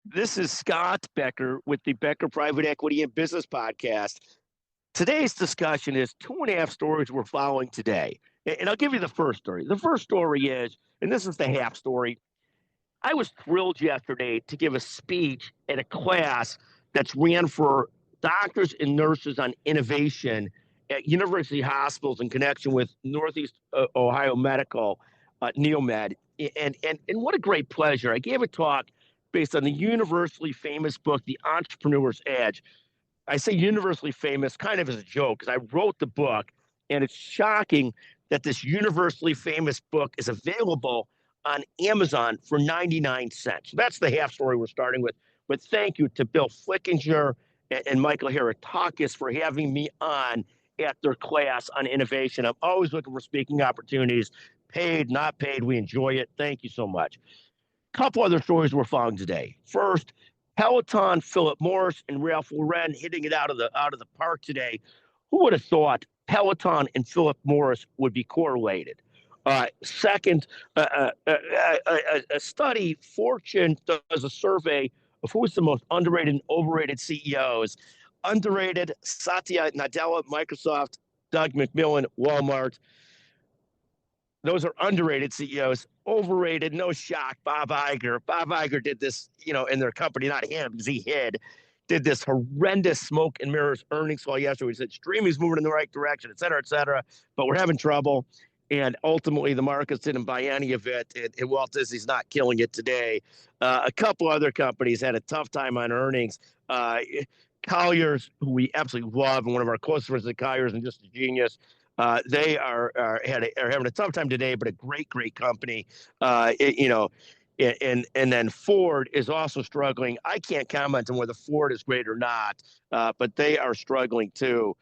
This is Scott Becker with the Becker Private Equity and Business Podcast. Today's discussion is two and a half stories we're following today. And I'll give you the first story. The first story is, and this is the half story, I was thrilled yesterday to give a speech at a class that's ran for doctors and nurses on innovation at university hospitals in connection with Northeast Ohio Medical, NeoMed. And what a great pleasure. I gave a talk based on the universally famous book, The Entrepreneur's Edge. I say universally famous kind of as a joke because I wrote the book, and it's shocking that this universally famous book is available on Amazon for 99 cents. So that's the half story we're starting with. But thank you to Bill Flickinger and Michael Haratakis for having me on at their class on innovation. I'm always looking for speaking opportunities, paid, not paid. We enjoy it. Thank you so much. Couple other stories we're following today. First, Peloton, Philip Morris, and Ralph Lauren hitting it out of the park today. Who would have thought Peloton and Philip Morris would be correlated? Second, a study, Fortune does a survey of who's the most underrated and overrated CEOs. Underrated, Satya Nadella, Microsoft, Doug McMillon, Walmart. Those are underrated CEOs. Overrated, no shock, Bob Iger. Bob Iger did this, in their company, not him, because he did this horrendous smoke and mirrors earnings call yesterday. He said streaming's moving in the right direction, et cetera, but we're having trouble. And ultimately, the markets didn't buy any of it. And Walt Disney's not killing it today. A couple other companies had a tough time on earnings. Colliers, who we absolutely love, and one of our closest friends at Colliers and just a genius, they are having a tough time today, but a great company. And then Ford is also struggling. I can't comment on whether Ford is great or not, but they are struggling too.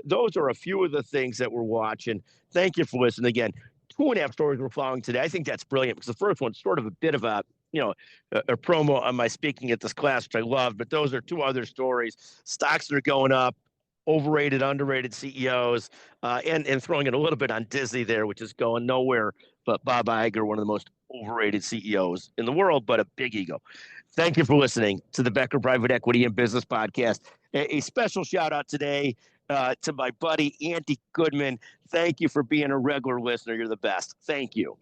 Those are a few of the things that we're watching. Thank you for listening. Again, two and a half stories we're following today. I think that's brilliant because the first one's sort of a bit of a promo on my speaking at this class, which I love. But those are two other stories. Stocks that are going up, overrated, underrated CEOs, and throwing it a little bit on Disney there, which is going nowhere. But Bob Iger, one of the most overrated CEOs in the world, but a big ego. Thank you for listening to the Becker Private Equity and Business Podcast. A special shout out today to my buddy, Andy Goodman. Thank you for being a regular listener. You're the best. Thank you.